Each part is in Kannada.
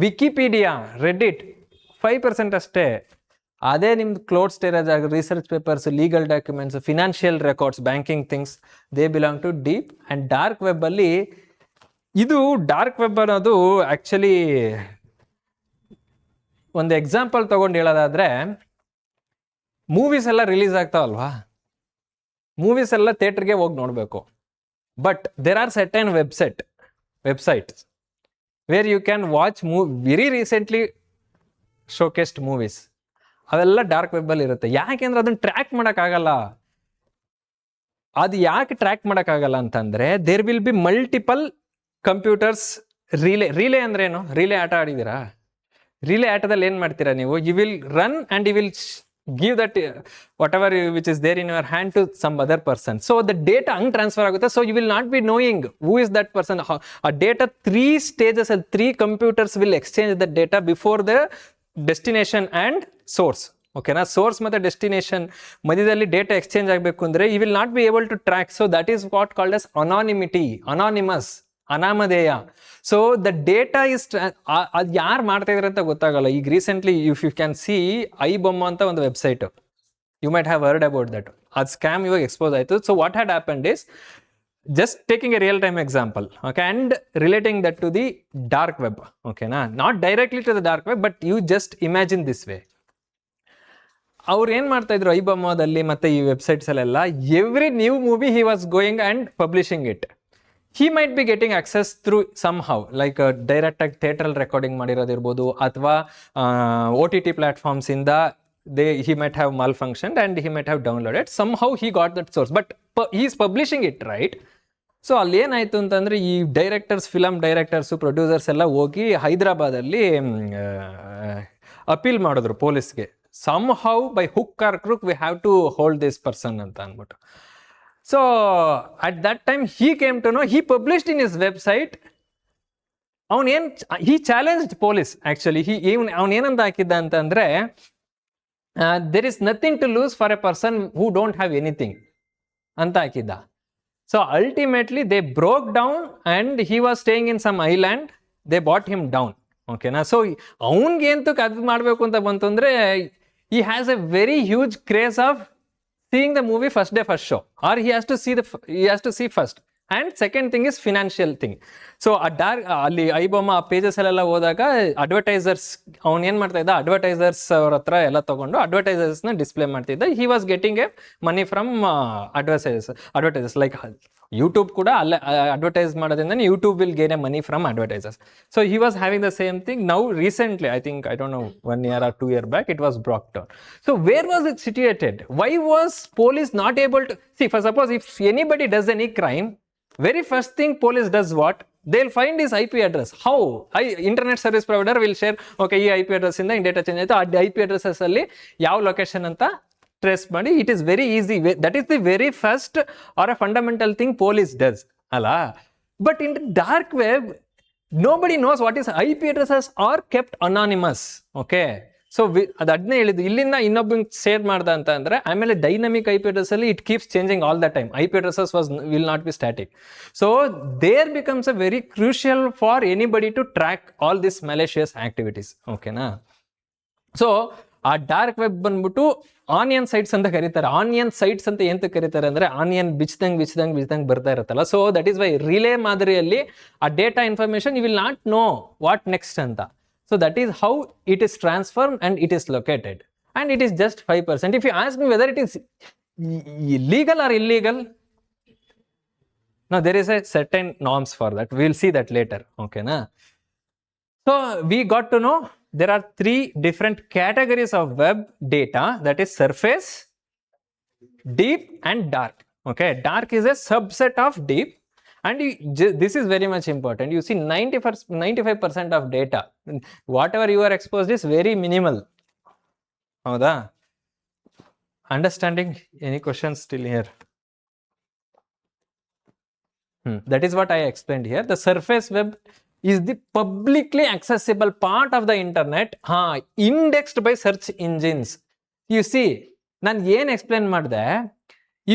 ವಿಕಿಪೀಡಿಯಾ, ರೆಡಿಟ್ 5% ಅಷ್ಟೇ. ಅದೇ ನಿಮ್ದು ಕ್ಲೌಡ್ ಸ್ಟೋರೇಜ್ ಆಗಿ research papers, legal documents, financial records, banking things, they belong to deep. And dark ವೆಬ್ಬಲ್ಲಿ ಇದು ಡಾರ್ಕ್ ವೆಬ್ ಅನ್ನೋದು ಆ್ಯಕ್ಚುಲಿ ಒಂದು ಎಕ್ಸಾಂಪಲ್ ತೊಗೊಂಡು ಹೇಳೋದಾದರೆ, ಮೂವೀಸ್ ಎಲ್ಲ ರಿಲೀಸ್ ಆಗ್ತಾವಲ್ವಾ, ಮೂವೀಸ್ ಎಲ್ಲ ಥಿಯೇಟ್ರಿಗೆ ಹೋಗಿ ನೋಡಬೇಕು. But there are certain websites where you can watch very recently showcased movies. ಅವೆಲ್ಲ ಡಾರ್ಕ್ ವೆಬ್ಬಲ್ಲಿ ಇರುತ್ತೆ. ಯಾಕೆಂದ್ರೆ ಅದನ್ನು ಟ್ರ್ಯಾಕ್ ಮಾಡೋಕ್ಕಾಗಲ್ಲ. ಅದು ಯಾಕೆ ಟ್ರ್ಯಾಕ್ ಮಾಡೋಕ್ಕಾಗಲ್ಲ ಅಂತಂದರೆ, there will be multiple computers. Relay ಅಂದ್ರೆ ಏನು? ರಿಲೇ ಆಟ ಆಡಿದ್ದೀರಾ? ರಿಲೇ ಆಟದಲ್ಲಿ ಏನು ಮಾಡ್ತೀರಾ ನೀವು? You will run and you will give that whatever which is there in your hand to some other person. So the data hang transfer ಆಗುತ್ತೆ. So you will not be knowing who is that person. A data 3 stages and 3 computers will exchange the data before the destination and source. Okay na, source ಮತ್ತೆ destination ಮಧ್ಯದಲ್ಲಿ ಡೇಟಾ ಎಕ್ಸ್ಚೇಂಜ್ ಆಗಬೇಕು ಅಂದರೆ you will not be able to track. So that is what called as anonymous, ಅನಾಮಧೇಯ. ಸೊ ದ ಡೇಟಾ ಇಸ್ ಅದು ಯಾರು ಮಾಡ್ತಾ ಇದ್ದಾರೆ ಅಂತ ಗೊತ್ತಾಗಲ್ಲ. ಈಗ recently if you can see iBomma ಅಂತ ಒಂದು website, you might have heard about that. ಅದು ಸ್ಕ್ಯಾಮ್ ಇವಾಗ ಎಕ್ಸ್ಪೋಸ್ ಆಯಿತು. So what had happened is, just taking a real time example, okay, and relating that to the dark web. ಓಕೆನಾ, not directly to the dark web, but you just imagine this way. ಅವ್ರು ಏನು ಮಾಡ್ತಾ ಇದ್ರು ಐಬೊಮ್ಮದಲ್ಲಿ ಮತ್ತು ಈ ವೆಬ್ಸೈಟ್ಸಲ್ಲೆಲ್ಲ, every new movie he was going and publishing it. he might be getting access through somehow, like direct ಆಗಿ ಥಿಯೇಟ್ರಲ್ಲಿ ರೆಕಾರ್ಡಿಂಗ್ ಮಾಡಿರೋದಿರ್ಬೋದು, ಅಥವಾ OTT ಪ್ಲಾಟ್ಫಾರ್ಮ್ಸ್ ಇಂದ he might have malfunctioned and he might have downloaded. Somehow he got that source, but he is publishing it, right? So ಅಲ್ಲಿ ಏನಾಯಿತು ಅಂತಂದರೆ, ಈ ಫಿಲಮ್ ಡೈರೆಕ್ಟರ್ಸು, ಪ್ರೊಡ್ಯೂಸರ್ಸ್ ಎಲ್ಲ ಹೋಗಿ ಹೈದರಾಬಾದಲ್ಲಿ ಅಪೀಲ್ ಮಾಡಿದ್ರು ಪೊಲೀಸ್ಗೆ. somehow by hook or crook we have to hold this person ಅಂತ ಅಂದ್ಬಿಟ್ಟು. So at that time he came to know, he published in his website, he challenged police actually. ಅವನು ಏನಂತ ಹಾಕಿದ್ದ ಅಂತಂದರೆ, there is nothing to lose for a person who don't have anything ಅಂತ ಹಾಕಿದ್ದ. So ultimately they broke down and he was staying in some island. They brought him down. ಓಕೆನಾ. ಸೊ ಅವನಿಗೆ ಎಂತಕ್ಕೆ ಅದು ಮಾಡಬೇಕು ಅಂತ ಬಂತು ಅಂದರೆ, he has a very huge craze of seeing the movie first day first show, or he has to see first. And second thing is financial thing. So ಅಲ್ಲಿ ಐಬೊಮ್ಮ ಪೇಜಸ್ ಎಲ್ಲ ಹೋದಾಗ ಅಡ್ವರ್ಟೈಸರ್ಸ್, ಅವ್ನು ಏನು ಮಾಡ್ತಾ ಇದ್ದ, ಅಡ್ವರ್ಟೈಸರ್ಸ್ ಅವ್ರ ಹತ್ರ ಎಲ್ಲ ತೊಗೊಂಡು ಅಡ್ವರ್ಟೈಸರ್ಸ್ನ ಡಿಸ್ಪ್ಲೇ ಮಾಡ್ತಿದ್ದ. He was getting A money from advertisers like YouTube ಕೂಡ ಅಲ್ಲೇ ಅಡ್ವರ್ಟೈಸ್ ಮಾಡೋದ್ರಿಂದ YouTube will gain A money from advertisers. So he was having the same thing. Now recently, I think, I don't know, 1 year or 2 year back, it was brought down. So where was it situated? Why was police not able to see? For suppose if anybody does any crime, very first thing police does what? They'll find his IP address. How? Internet service provider will share, okay, ಈ IP address ಇಂದ ಡೇಟಾ ಚೇಂಜ್ ಆಯಿತು, ಆ IP addresses ಅಲ್ಲಿ ಯಾವ ಲೊಕೇಶನ್ ಅಂತ ಟ್ರೇಸ್ ಮಾಡಿ, it is very easy. That is the very first or a fundamental thing police does ಅಲ್ಲ. But in the dark web nobody knows what is IP addresses are kept anonymous. Okay, so ಅದನ್ನೇ ಹೇಳಿದ್ದು, ಇಲ್ಲಿಂದ ಇನ್ನೊಬ್ಬಂಗೆ ಶೇರ್ ಮಾಡ್ದ ಅಂತ ಅಂದರೆ, ಆಮೇಲೆ ಡೈನಮಿಕ್ IP address ಅಲ್ಲಿ it keeps changing all the time. IP addresses will not be static. So there becomes a very crucial for anybody to track all these malicious activities. ಓಕೆನಾ. ಸೊ ಆ ಡಾರ್ಕ್ ವೆಬ್ ಬಂದ್ಬಿಟ್ಟು ಆನಿಯನ್ ಸೈಟ್ಸ್ ಅಂತ ಕರೀತಾರೆ. ಆನಿಯನ್ ಸೈಟ್ಸ್ ಅಂತ ಎಂತ ಕರೀತಾರೆ ಅಂದರೆ, ಆನಿಯನ್ ಬಿಚ್ದಂಗೆ ಬರ್ತಾ ಇರುತ್ತಲ್ಲ. So that is why relay ಮಾದರಿಯಲ್ಲಿ ಆ data information you will not know what next ಅಂತ. So that is how it is transferred and it is located, and it is just 5%. If you ask me whether it is legal or illegal, now there is a certain norms for that. We will see that later. Okay na. So we got to know there are 3 different categories of web data, that is surface, deep and dark. Okay, dark is a subset of deep, and this is very much important. You see 95% of data, whatever you are exposed, is very minimal. Howda? Understanding? Any questions still here? That is what I explained here. The surface web is the publicly accessible part of the internet, indexed by search engines. You see, ನಾನು ಏನು ಎಕ್ಸ್ಪ್ಲೇನ್ ಮಾಡಿದೆ,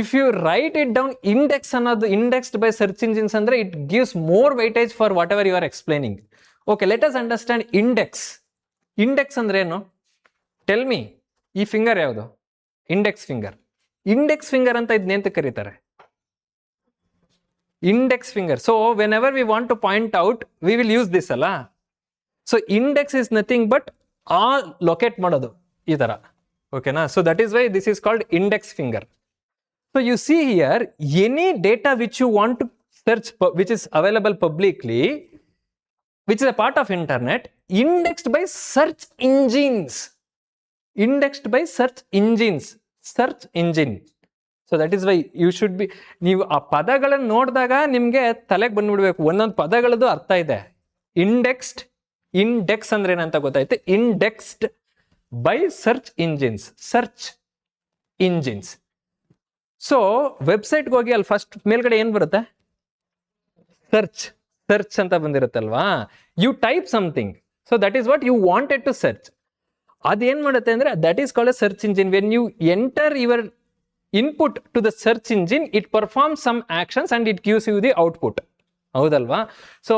if you write it down, index ಅನ್ನೋದು ಇಂಡೆಕ್ಸ್ಡ್ ಬೈ ಸರ್ಚ್ ಇಂಜಿನ್ಸ್ ಅಂದರೆ it gives more weightage for whatever you are explaining. Okay, let us understand index. Index ಅಂದ್ರೆ ಏನು? Tell me. ಈ ಫಿಂಗರ್ ಯಾವುದು? Index finger. ಇಂಡೆಕ್ಸ್ ಫಿಂಗರ್ ಅಂತ ಇದನ್ನೇಂತ ಕರೀತಾರೆ? Index finger. So whenever we want to point out we will use this ಅಲ್ಲ. So index is nothing but ಆ ಲೊಕೇಟ್ ಮಾಡೋದು ಈ ತರ. ಓಕೆನಾ? So that is why this is called index finger. So you see here any data which you want to search which is available publicly, which is a part of internet, indexed by search engines. Indexed by search engines. Search engine. So that is why you should be, ನೀವು ಆ ಪದಗಳನ್ನು ನೋಡಿದಾಗ ನಿಮಗೆ ತಲೆಗೆ ಬಂದ್ಬಿಡ್ಬೇಕು, ಒಂದೊಂದು ಪದಗಳದ್ದು ಅರ್ಥ ಇದೆ. ಇಂಡೆಕ್ಸ್ಡ್, ಇಂಡೆಕ್ಸ್ ಅಂದ್ರೆ ಏನಂತ ಗೊತ್ತಾಯ್ತು. Indexed by search engines. Search engines. So ವೆಬ್ಸೈಟ್ಗೆ ಹೋಗಿ ಅಲ್ಲಿ ಫಸ್ಟ್ ಮೇಲ್ಗಡೆ ಏನು ಬರುತ್ತೆ? ಸರ್ಚ್. ಸರ್ಚ್ ಅಂತ ಬಂದಿರುತ್ತಲ್ವಾ. You type something, so that is what you wanted to search. ಅದೇನ್ ಮಾಡುತ್ತೆ ಅಂದ್ರೆ that is called a search engine. When you enter your input to the search engine, it perform some actions and it gives you the output. ಹೌದಲ್ವಾ? ಸೊ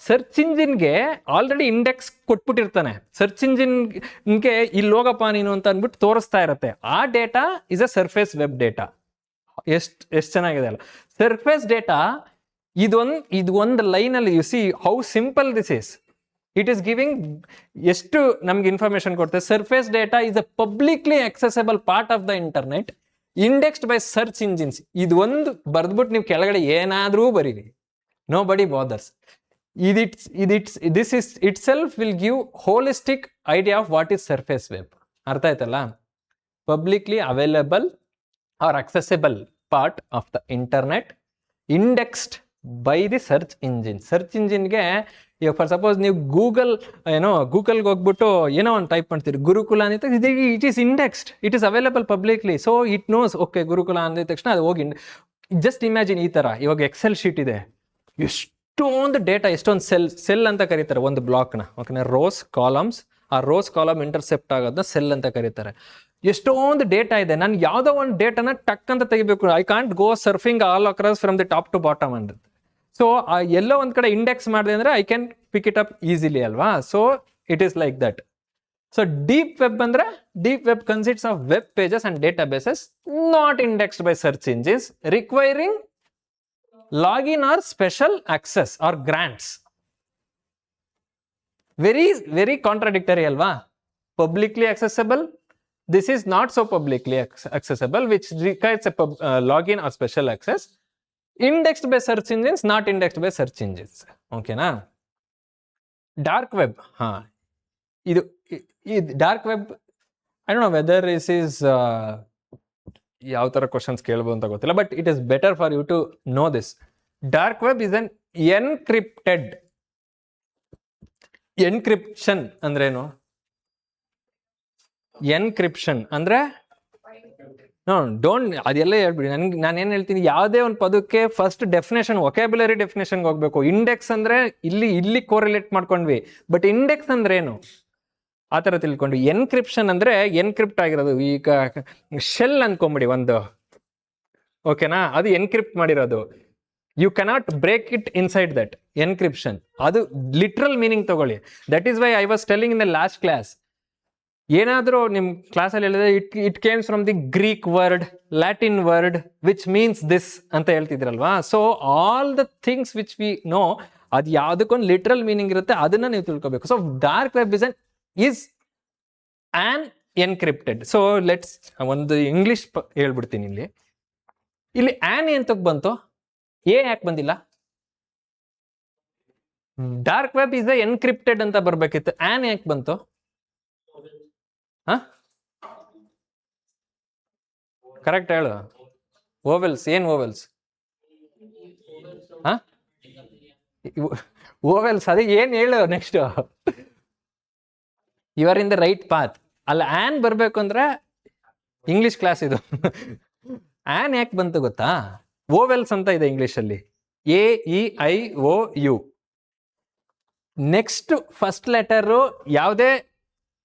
ಸರ್ಚ್ ಇಂಜಿನ್ಗೆ ಆಲ್ರೆಡಿ ಇಂಡೆಕ್ಸ್ ಕೊಟ್ಬಿಟ್ಟಿರ್ತಾನೆ. ಸರ್ಚ್ ಇಂಜಿನ್ಗೆ ಇಲ್ಲಿ ಹೋಗಪ್ಪ ನೀನು ಅಂತ ಅಂದ್ಬಿಟ್ಟು ತೋರಿಸ್ತಾ ಇರುತ್ತೆ. ಆ data is a surface web data. ಎಷ್ಟು ಚೆನ್ನಾಗಿದೆ ಅಲ್ಲ. ಸರ್ಫೇಸ್ ಡೇಟಾ ಇದು ಒಂದು ಲೈನಲ್ಲಿ you see how simple this is. It is giving ಎಷ್ಟು ನಮ್ಗೆ ಇನ್ಫಾರ್ಮೇಶನ್ ಕೊಡ್ತದೆ. Surface data is a publicly accessible part of the internet, indexed by search engines. ಇದು ಒಂದು ಬರ್ದ್ಬಿಟ್ಟು ನೀವು ಕೆಳಗಡೆ ಏನಾದ್ರೂ ಬರೀರಿ, nobody bothers. This is itself will give holistic idea of what is surface web. ಅರ್ಥ ಆಯ್ತಲ್ಲ? Publicly available or accessible part of the internet, indexed by the search engine. Search ಇಂಜಿನ್ಗೆ ಇವಾಗ ಫಾರ್ ಸಪೋಸ್ ನೀವು ಗೂಗಲ್ಗೆ ಹೋಗ್ಬಿಟ್ಟು ಏನೋ ಒಂದು ಟೈಪ್ ಮಾಡ್ತೀರಿ, ಗುರುಕುಲ ಅಂತ, it is indexed, it is available publicly. So it knows okay Gurukul ಅಂದಿದ ತಕ್ಷಣ ಅದು ಹೋಗಿ. ಜಸ್ಟ್ ಇಮ್ಯಾಜಿನ್ ಈ ತರ ಇವಾಗ ಎಕ್ಸೆಲ್ ಶೀಟ್ ಇದೆ, ಎಷ್ಟೊಂದು ಡೇಟಾ, ಎಷ್ಟೊಂದು ಸೆಲ್ ಅಂತ ಕರೀತಾರೆ ಒಂದು ಬ್ಲಾಕ್ನ. ಓಕೆನಾ? ರೋಸ್ ಕಾಲಮ್ಸ್, ಆ ರೋಸ್ ಕಾಲಮ್ ಇಂಟರ್ಸೆಪ್ಟ್ ಆಗೋದನ್ನ ಸೆಲ್ ಅಂತ ಕರೀತಾರೆ. ಎಷ್ಟೊಂದು ಡೇಟಾ ಇದೆ, ನಾನು ಯಾವುದೋ ಒಂದು ಡೇಟಾನ ಟಕ್ ಅಂತ ತೆಗಿಬೇಕು. I can't go surfing all across from the top to bottom ಅಂತ. ಸೊ ಎಲ್ಲೋ ಒಂದ್ ಕಡೆ ಇಂಡೆಕ್ಸ್ ಮಾಡಿದೆ ಅಂದ್ರೆ I can pick it up easily ಅಲ್ವಾ? So it is like that. So deep web ಅಂದ್ರೆ deep web consists of web pages and data bases not indexed by search engines requiring login or special access or grants. Very contradictory ಅಲ್ವಾ? Publicly accessible, this is not so publicly accessible, which requires a login or special access. Indexed by search engines, not indexed by search engines. Okay na? Dark web, dark web, I don't know whether this is ಯಾವ ತರ ಕ್ವಶನ್ಸ್ ಕೇಳಬಹುದು ಅಂತ ಗೊತ್ತಿಲ್ಲ, but it is better for you to know this. Dark web is an encrypted. Encryption ಅಂದ್ರೇನು? ಎನ್ಕ್ರಿಪ್ಷನ್ ಅಂದ್ರೆ ಡೋಂಟ್ ಅದೆಲ್ಲ ಹೇಳ್ಬಿಡಿ. ನಾನೇನ್ ಹೇಳ್ತೀನಿ, ಯಾವುದೇ ಒಂದು ಪದಕ್ಕೆ ಫಸ್ಟ್ ಡೆಫಿನೇಷನ್, ವೊಕ್ಯಾಬ್ಯುಲರಿ ಡೆಫಿನೇಷನ್ಗೆ ಹೋಗ್ಬೇಕು. ಇಂಡೆಕ್ಸ್ ಅಂದ್ರೆ ಇಲ್ಲಿ ಕೋರಿಲೇಟ್ ಮಾಡ್ಕೊಂಡ್ವಿ, ಬಟ್ ಇಂಡೆಕ್ಸ್ ಅಂದ್ರೆ ಏನು ಆ ಥರ ತಿಳ್ಕೊಂಡ್ವಿ. ಎನ್ಕ್ರಿಪ್ಷನ್ ಅಂದ್ರೆ ಎನ್ಕ್ರಿಪ್ಟ್ ಆಗಿರೋದು. ಈಗ ಶೆಲ್ ಅನ್ಕೊಂಬಿಡಿ ಒಂದು, ಓಕೆನಾ? ಅದು ಎನ್ಕ್ರಿಪ್ಟ್ ಮಾಡಿರೋದು. You cannot break it inside that encryption. ಅದು ಲಿಟ್ರಲ್ ಮೀನಿಂಗ್ ತಗೊಳ್ಳಿ. That is why I was telling in the last class. ಏನಾದರೂ ನಿಮ್ಮ ಕ್ಲಾಸಲ್ಲಿ ಹೇಳಿದ್ರೆ it came from the Greek word, Latin word which means this ಅಂತ ಹೇಳ್ತಿದ್ರಲ್ವಾ. So all the things which we know, ಅದು ಯಾವುದಕ್ಕೊಂದು ಲಿಟ್ರಲ್ ಮೀನಿಂಗ್ ಇರುತ್ತೆ, ಅದನ್ನ ನೀವು ತಿಳ್ಕೊಬೇಕು. So dark web is an encrypted. So let's ಒಂದು ಇಂಗ್ಲಿಷ್ ಹೇಳ್ಬಿಡ್ತೀನಿ. ಇಲ್ಲಿ ಆನ್ ಎಂತಕ್ಕೆ ಬಂತು? ಯಾಕೆ ಬಂದಿಲ್ಲ? ಡಾರ್ಕ್ ವೆಬ್ ಇಸ್ ಎನ್ಕ್ರಿಪ್ಟೆಡ್ ಅಂತ ಬರ್ಬೇಕಿತ್ತು, ಆನ್ ಯಾಕೆ ಬಂತು? ಕರೆಕ್ಟ್ ಹೇಳು. ಓವೆಲ್ಸ್, ಏನ್ ಓವೆಲ್ಸ್? ಓವೆಲ್ಸ್ ಅದೇ ಏನ್ ಹೇಳು next. You are in the right path. ಅಲ್ಲ, ಆನ್ ಬರ್ಬೇಕು ಅಂದ್ರೆ ಇಂಗ್ಲಿಷ್ ಕ್ಲಾಸ್ ಇದು. ಆನ್ ಯಾಕೆ ಬಂತು ಗೊತ್ತಾ? ಓವೆಲ್ಸ್ ಅಂತ ಇದೆ ಇಂಗ್ಲಿಷಲ್ಲಿ, AEIOU. ನೆಕ್ಸ್ಟ್ ಫಸ್ಟ್ ಲೆಟರು ಯಾವುದೇ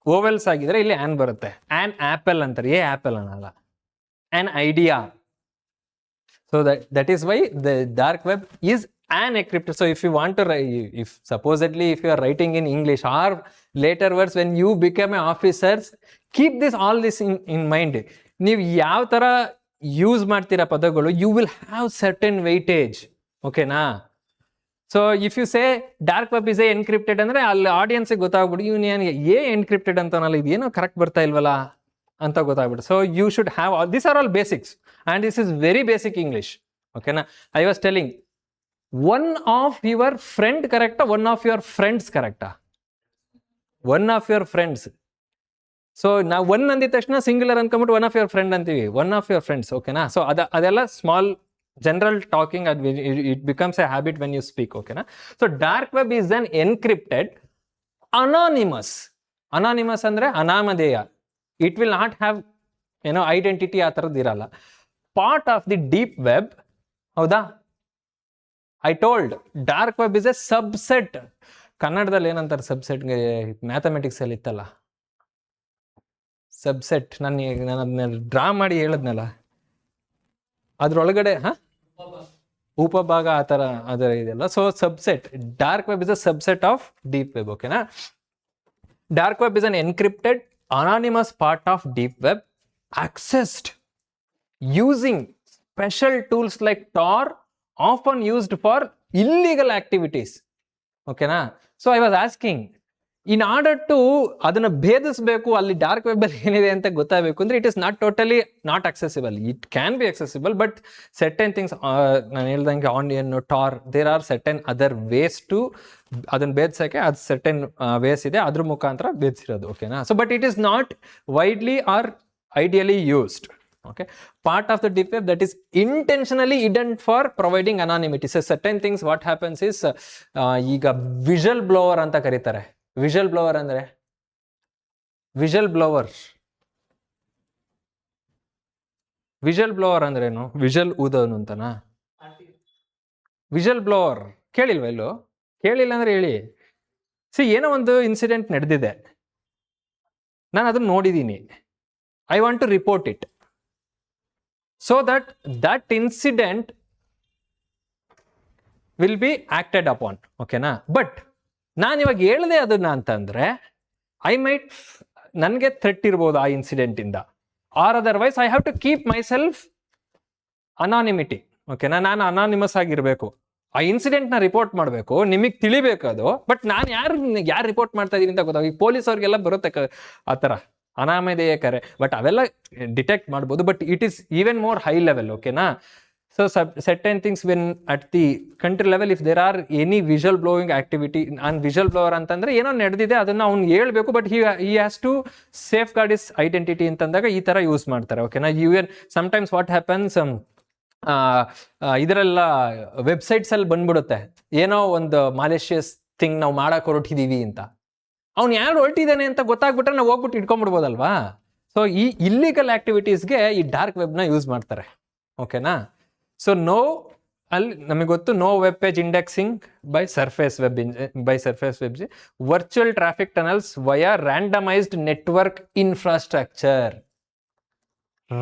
ಓವೆಲ್ಸ್ ಆಗಿದ್ರೆ ಇಲ್ಲಿ ಆನ್ ಬರುತ್ತೆ. ಆನ್ ಆಪಲ್ ಅಂತಾರೆ, ಆಪಲ್ ಅನ್ನಲ್ಲ, on idea. So that is why the dark web is an encrypted. So if you want to write, if supposedly if you are writing in English or later words when you become an officer, keep this all this in mind. ನೀವು ಯಾವ ಥರ ಯೂಸ್ ಮಾಡ್ತೀರಾ ಪದಗಳು, you will have certain weightage. ಓಕೆನಾ? So if you say dark web is encrypted ಅಂದರೆ ಅಲ್ಲಿ ಆಡಿಯನ್ಸಿಗೆ ಗೊತ್ತಾಗ್ಬಿಡು, ಇವನು ಏನು ಎನ್ಕ್ರಿಪ್ಟೆಡ್ ಅಂತಾನಲ್ಲ, ಇದೇನೋ ಕರೆಕ್ಟ್ ಬರ್ತಾ ಇಲ್ವಲ್ಲ ಅಂತ ಗೊತ್ತಾಗ್ಬಿಡು. So you should have this or all basics and this is very basic English. ಓಕೆನಾ? I was telling one of your friend ಕರೆಕ್ಟಾ, ಒನ್ ಆಫ್ ಯುವರ್ ಫ್ರೆಂಡ್ಸ್ ಕರೆಕ್ಟಾ? One of your friends. ಸೊ ನಾವು ಒನ್ ಅಂದಿದ ತಕ್ಷಣ ಸಿಂಗ್ಯುಲರ್ ಅನ್ಕೊಂಬಿಟ್ಟು ಒನ್ ಆಫ್ ಯುವರ್ ಫ್ರೆಂಡ್ ಅಂತೀವಿ, ಒನ್ ಆಫ್ ಯುವರ್ ಫ್ರೆಂಡ್ಸ್. ಓಕೆನಾ? ಸೊ ಅದೆಲ್ಲ small general talking, it becomes a habit when you speak. ಓಕೆನಾ? So dark web is an encrypted anonymous. Anonymous ಅಂದರೆ ಅನಾಮಧೇಯ. ಇಟ್ ವಿಲ್ ನಾಟ್ ಹ್ಯಾವ್ ಏನೋ ಐಡೆಂಟಿಟಿ ಆ ಥರದ್ದು ಇರಲ್ಲ. Part of the deep web. ಹೌದಾ? I told dark web is a subset. ಕನ್ನಡದಲ್ಲಿ ಏನಂತಾರೆ ಸಬ್ಸೆಟ್ಗೆ? ಮ್ಯಾಥಮೆಟಿಕ್ಸ್ ಅಲ್ಲಿ ಇತ್ತಲ್ಲ ಸಬ್ಸೆಟ್. ನಾನು ಅದನ್ನ ಡ್ರಾ ಮಾಡಿ ಹೇಳದ್ನಲ್ಲ, ಅದ್ರೊಳಗಡೆ ಉಪಭಾಗ ಆ ಥರ ಅದರ ಇದೆಲ್ಲ. So subset. Dark web is a subset of deep web. ಓಕೆನಾ? Dark web is an encrypted anonymous part of deep web accessed using special tools like Tor, often used for illegal activities. Okay na? So I was asking, in order to ಅದನ್ನ ಭೇದಿಸಬೇಕು, ಅಲ್ಲಿ ಡಾರ್ಕ್ ವೆಬ್ ಅಲ್ಲಿ ಏನಿದೆ ಅಂತ ಗೊತ್ತಾಗಬೇಕು ಅಂದ್ರೆ it is not totally not accessible. It can be accessible, but certain things ನಾನು ಹೇಳ್ದಂಗೆ onion, Tor, there are certain other ways to ಅದನ್ನ ಭೇದಿಸೋಕ್ಕೆ. ಅದು ಸೆರ್ಟನ್ ವೇಸ್ ಇದೆ, ಅದ್ರ ಮುಖಾಂತರ ಭೇದಿಸಿರೋದು. ಓಕೆನಾ? So but it is not widely or ideally used. Okay, part of the deep web that is intentionally hidden for providing anonymity. So certain things what happens is ಈಗ ವಿಷಲ್ ಬ್ಲೋವರ್ ಅಂತ ಕರೀತಾರೆ. ವಿಷಲ್ ಬ್ಲೋವರ್ ಅಂದ್ರೆ ವಿಷಲ್ ಬ್ಲೋವರ್ ವಿಷಲ್ ಬ್ಲೋವರ್ ಅಂದ್ರೇನು? ವಿಷಲ್ ಊದೋನು ಅಂತನಾ? Whistle blower ಕೇಳಿಲ್ವ? ಎಲ್ಲೋ ಕೇಳಿಲ್ಲ ಅಂದ್ರೆ ಹೇಳಿ. ಏನೋ ಒಂದು ಇನ್ಸಿಡೆಂಟ್ ನಡೆದಿದೆ, ನಾನು ಅದನ್ನ ನೋಡಿದ್ದೀನಿ, I want to report it. So that incident will be acted upon. Okay na? But ನಾನು ಇವಾಗ ಹೇಳ್ದೆ ಅದನ್ನ ಅಂತಂದ್ರೆ ನನಗೆ ಥ್ರೆಟ್ ಇರ್ಬೋದು ಆ ಇನ್ಸಿಡೆಂಟ್ ಇಂದ, or otherwise I have to keep my self anonymity. ಓಕೆನಾ? ನಾನು ಅನಾನಿಮಸ್ ಆಗಿರ್ಬೇಕು. ಆ ಇನ್ಸಿಡೆಂಟ್ ನ ರಿಪೋರ್ಟ್ ಮಾಡಬೇಕು, ನಿಮಗೆ ತಿಳಿಬೇಕು ಅದು. ಬಟ್ ನಾನು ಯಾರು ರಿಪೋರ್ಟ್ ಮಾಡ್ತಾ ಇದೀನಿ ಅಂತ ಗೊತ್ತಾಗ. ಈ ಪೊಲೀಸ್ ಅವ್ರಿಗೆಲ್ಲ ಬರುತ್ತೆ ಆ ಥರ ಅನಾಮಧೇಯ ಕರೆ, ಬಟ್ ಅವೆಲ್ಲ ಡಿಟೆಕ್ಟ್ ಮಾಡ್ಬೋದು. But it is even more high level. ಓಕೆನಾ? So certain things when at the country level if there are any whistle blowing activity, on whistle blower ಅಂತಂದ್ರೆ ಏನೋ ನಡೆದಿದೆ ಅದನ್ನ ಅವ್ನು ಹೇಳ್ಬೇಕು, but he has to safeguard is identity ಅಂತಂದಾಗ ಈ ತರ ಯೂಸ್ ಮಾಡ್ತಾರೆ. ಓಕೆನಾ? ಸಮ್ಟೈಮ್ಸ್ ವಾಟ್ ಹ್ಯಾಪನ್ಸ್, ಇದರೆಲ್ಲ ವೆಬ್ಸೈಟ್ಸ್ ಅಲ್ಲಿ ಬಂದ್ಬಿಡುತ್ತೆ ಏನೋ ಒಂದು ಮಾಲಿಷಿಯಸ್ ಥಿಂಗ್ ನಾವು ಮಾಡಕ್ ಹೊರಟಿದೀವಿ ಅಂತ. ಅವ್ನು ಯಾರು ಹೊರಟಿದ್ದಾನೆ ಅಂತ ಗೊತ್ತಾಗ್ಬಿಟ್ರೆ ನಾವು ಹೋಗ್ಬಿಟ್ಟು ಇಟ್ಕೊಂಡ್ಬಿಡ್ಬೋದಲ್ವಾ? ಸೊ ಈ ಇಲ್ಲಿಗಲ್ ಆಕ್ಟಿವಿಟೀಸ್ಗೆ ಈ ಡಾರ್ಕ್ ವೆಬ್ನ ಯೂಸ್ ಮಾಡ್ತಾರೆ. ಓಕೆನಾ? ಸೊ ಅಲ್ಲಿ ನಮಗೆ ಗೊತ್ತು, no web page indexing by surface web virtual traffic tunnels via randomized network infrastructure.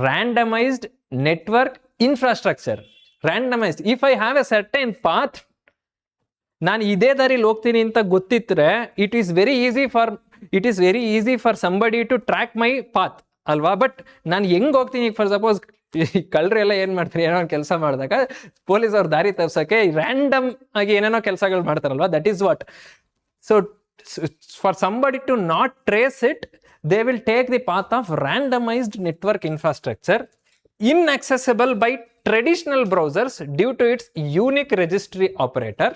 Randomized network infrastructure. Randomized. If I have a certain path, ನಾನು ಇದೇ ದಾರಿಲಿ ಹೋಗ್ತೀನಿ ಅಂತ ಗೊತ್ತಿದ್ರೆ it is very easy for somebody to track my path ಅಲ್ವಾ? ಬಟ್ ನಾನು ಹೆಂಗ್ ಹೋಗ್ತೀನಿ, ಫಾರ್ ಸಪೋಸ್ ಕಳ್ಳರು ಎಲ್ಲ ಏನ್ ಮಾಡ್ತಾರೆ, ಏನೋ ಒಂದು ಕೆಲಸ ಮಾಡಿದಾಗ ಪೊಲೀಸ್ ಅವ್ರ ದಾರಿ ತಪ್ಸಕ್ಕೆ ರ್ಯಾಂಡಮ್ ಆಗಿ ಏನೇನೋ ಕೆಲಸಗಳು ಮಾಡ್ತಾರಲ್ವಾ, that is what. So for somebody to not trace it, they will take the path of randomised network infrastructure inaccessible by traditional browsers due to its unique registry operator,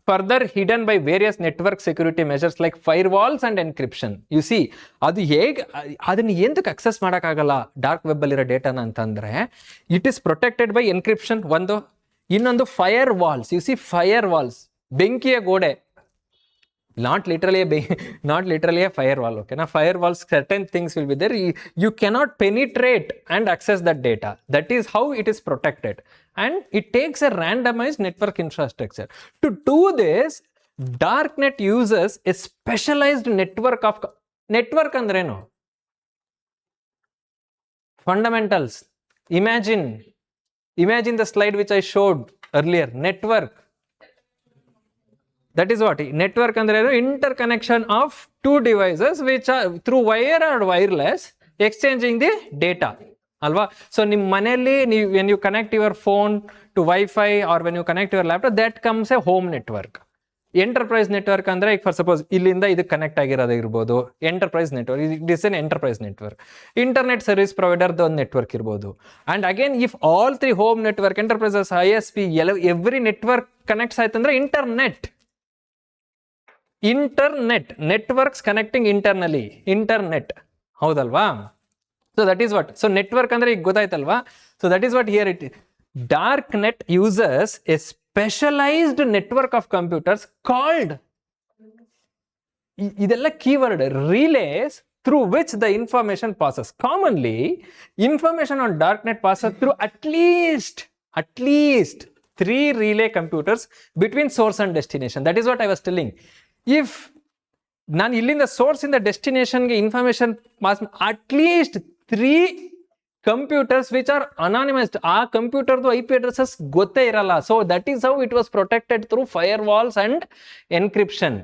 further hidden by various network security measures like firewalls and encryption. You see, ಅದು ಹೇಗೆ ಅದನ್ನ ಏನಕ್ಕೆ ಅಕ್ಸೆಸ್ ಮಾಡೋಕ್ಕಾಗಲ್ಲ ಡಾರ್ಕ್ ವೆಬ್ ಅಲ್ಲಿರೋ ಡೇಟಾನ ಅಂತಂದ್ರೆ, it is protected by encryption ಒಂದು, ಇನ್ನೊಂದು firewalls. You see, firewalls, ಬೆಂಕಿಯ ಗೋಡೆ. Not literally a firewall. Okay, now firewalls, certain things will be there. You cannot penetrate and access that data. That is how it is protected, and it takes a randomized network infrastructure. To do this, darknet uses a specialized network of network andreno fundamentals. Imagine the slide which I showed earlier? Network. That is what network ಅಂದ್ರೆ interconnection of two devices which are through wire or wireless exchanging the data ಅಲ್ವಾ. ಸೊ ನಿಮ್ಮ ಮನೆಯಲ್ಲಿ ನೀವು when you connect your phone to wifi or when you connect your laptop that comes a home network. Enterprise network ಅಂದ್ರೆ ಈಗ ಫಾರ್ ಸಪೋಸ್ ಇಲ್ಲಿಂದ ಇದು ಕನೆಕ್ಟ್ ಆಗಿರೋದು ಇರ್ಬೋದು enterprise network. It is an enterprise network. Internet service ಪ್ರೊವೈಡರ್ದು ಒಂದು ನೆಟ್ವರ್ಕ್ ಇರ್ಬೋದು. And again if all three home network, enterprises, ISP every network connects ಆಯ್ತಂದ್ರೆ internet. Networks connecting internally, internet. ಹೌದಲ್ವಾ? So that is what. So network ಅಂದ್ರೆ ಈಗ ಗೊತ್ತಾಯ್ತಲ್ವಾ? So that is what here it. Dark net uses a specialized network of computers called, ಇದೆಲ್ಲ keyword, relays through which the information passes. Commonly, information on darknet passes through at least 3 relay computers between source and destination. That is what I was telling. If ನಾನು ಇಲ್ಲಿಂದ ಸೋರ್ಸ್ ಇಂದ ಡೆಸ್ಟಿನೇಷನ್ಗೆ information pass at least 3 computers which are anonymised. ಆ ಕಂಪ್ಯೂಟರ್ದು IP ಅಡ್ರೆಸಸ್ ಗೊತ್ತೇ ಇರಲ್ಲ. So that is how it was protected through firewalls and encryption.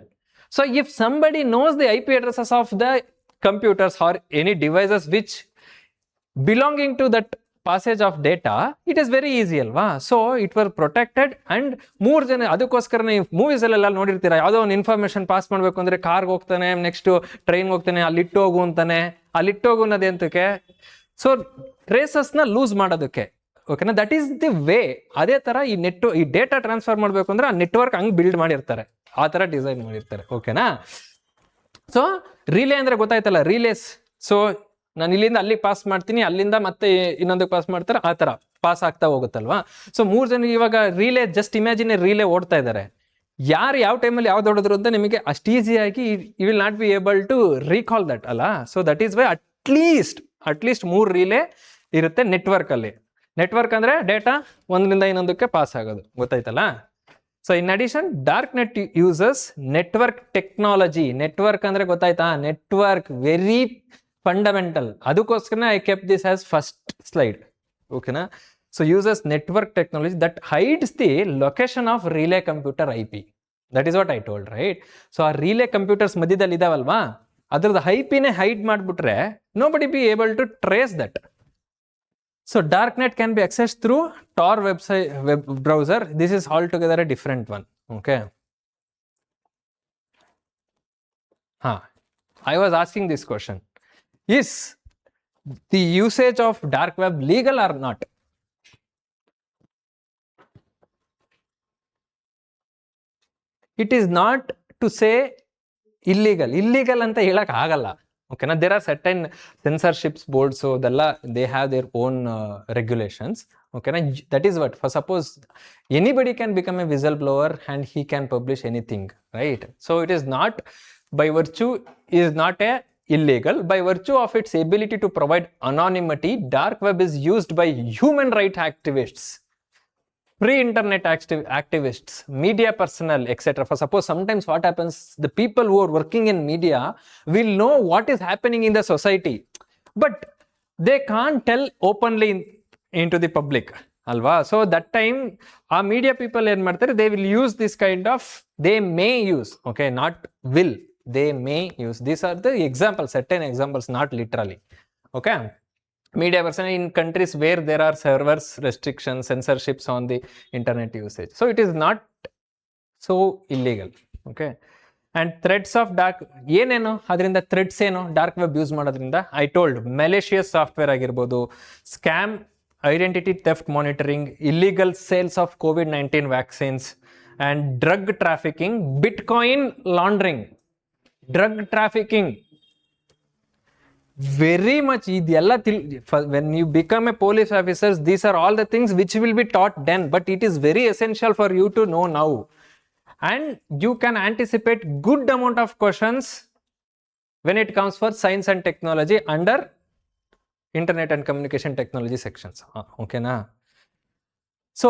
So if somebody knows the IP addresses of the computers or any devices which belonging to that passage of data, it is very easy ಅಲ್ವಾ. So it var protected. And 3 ಜನ, ಅದಕ್ಕೋಸ್ಕರ ನೀವು ಮೂವೀಸ್ ಅಲ್ಲೆಲ್ಲ ನೋಡಿರ್ತೀರಾ, ಯಾವುದೋ ಒಂದು ಇನ್ಫಾರ್ಮೇಶನ್ ಪಾಸ್ ಮಾಡಬೇಕು ಅಂದ್ರೆ ಕಾರ್ಗೆ ಹೋಗ್ತಾನೆ, ನೆಕ್ಸ್ಟ್ ಟ್ರೈನ್ಗೆ ಹೋಗ್ತಾನೆ, ಅಲ್ಲಿಟ್ಟೋಗು ಅಂತಾನೆ. ಅಲ್ಲಿಟ್ಟೋಗು ಅನ್ನೋದು ಎಂತಕ್ಕೆ? ಸೊ ಟ್ರೇಸಸ್ನ ಲೂಸ್ ಮಾಡೋದಕ್ಕೆ. ಓಕೆನಾ? That is the way. ಅದೇ ತರ ಈ ಡೇಟಾ ಟ್ರಾನ್ಸ್ಫರ್ ಮಾಡಬೇಕು ಅಂದ್ರೆ ಆ ನೆಟ್ವರ್ಕ್ ಹಂಗೆ ಬಿಲ್ಡ್ ಮಾಡಿರ್ತಾರೆ, ಆ ತರ ಡಿಸೈನ್ ಮಾಡಿರ್ತಾರೆ. ಓಕೆನಾ? ಸೊ ರಿಲೇ ಅಂದ್ರೆ ಗೊತ್ತಾಯ್ತಲ್ಲ, ರಿಲೇಸ್. ಸೊ ನಾನು ಇಲ್ಲಿಂದ ಅಲ್ಲಿಗೆ ಪಾಸ್ ಮಾಡ್ತೀನಿ, ಅಲ್ಲಿಂದ ಮತ್ತೆ ಇನ್ನೊಂದಕ್ಕೆ ಪಾಸ್ ಮಾಡ್ತಾರೆ, ಆ ಥರ ಪಾಸ್ ಆಗ್ತಾ ಹೋಗುತ್ತಲ್ವಾ. ಸೊ 3 ಜನ ಇವಾಗ ರಿಲೇ, ಜಸ್ಟ್ ಇಮ್ಯಾಜಿನ್ ರಿಲೇ ಓಡ್ತಾ ಇದ್ದಾರೆ. ಯಾರು ಯಾವ ಟೈಮಲ್ಲಿ ಯಾವ್ದು ಓಡಿದ್ರು ಅಂತ ನಿಮಗೆ ಅಷ್ಟು ಈಸಿಯಾಗಿ you will not be able to recall that ಅಲ್ಲ. So that is why at least 3 relay ಇರುತ್ತೆ ನೆಟ್ವರ್ಕಲ್ಲಿ. ನೆಟ್ವರ್ಕ್ ಅಂದರೆ ಡೇಟಾ ಒಂದರಿಂದ ಇನ್ನೊಂದಕ್ಕೆ ಪಾಸ್ ಆಗೋದು. ಗೊತ್ತಾಯ್ತಲ್ಲ? So in addition dark net uses network technology. Network ಅಂದರೆ ಗೊತ್ತಾಯ್ತಾ? Network very fundamental. ಅದಕ್ಕೋಸ್ಕರ I kept this as first slide. ಓಕೆನಾ? So uses network technology that hides the location of relay computer IP. That is what I told, right? So ಆ ರಿಲೇ ಕಂಪ್ಯೂಟರ್ಸ್ ಮಧ್ಯದಲ್ಲಿ ಇದಾವಲ್ವಾ, ಅದ್ರದ್ದು IP-ನೇ ಹೈಡ್ ಮಾಡಿಬಿಟ್ರೆ nobody be able to trace that. So darknet can be accessed through Tor web browser. This is altogether a different one. Okay. I was asking this question. Is the usage of dark web legal or not? It is not to say illegal. Illegal anta ಹೇಳಕ್ ಆಗಲ್ಲ. ಓಕೆನಾ? There are certain censorships boards, ಅದೆಲ್ಲ they have their own regulations. ಓಕೆನಾ? That is what, for suppose anybody can become a whistleblower and he can publish anything, right? So it is not by virtue is not a illegal. By virtue of its ability to provide anonymity, dark web is used by human rights activists, pre-internet activists, media personnel, etc. For suppose sometimes what happens, the people who are working in media will know what is happening in the society, but they can't tell openly into the public, alva. So that time our media people en martare, they will use this kind of, they may use, okay, not will, they may use. These are the examples, certain examples, not literally. Okay, media person in countries where there are servers restrictions, censorships on the internet usage, so it is not so illegal. Okay, and threats of dark, ಏನೇನು ಅದರಿಂದ ಥ್ರೆಡ್ಸ್ ಏನು ಡಾರ್ಕ್ ವೆಬ್ ಯೂಸ್ ಮಾಡೋದ್ರಿಂದ? ಐ ಟೋಲ್ಡ್ ಮೆಲೇಷಿಯಸ್ ಸಾಫ್ಟ್ವೇರ್ ಆಗಿರ್ಬೋದು, scam, identity theft monitoring, illegal sales of COVID-19 vaccines, and drug trafficking, Bitcoin laundering, drug trafficking. Very much idella, when you become a police officer, these are all the things which will be taught then, but it is very essential for you to know now, and you can anticipate good amount of questions when it comes for science and technology under internet and communication technology sections. Okay na? So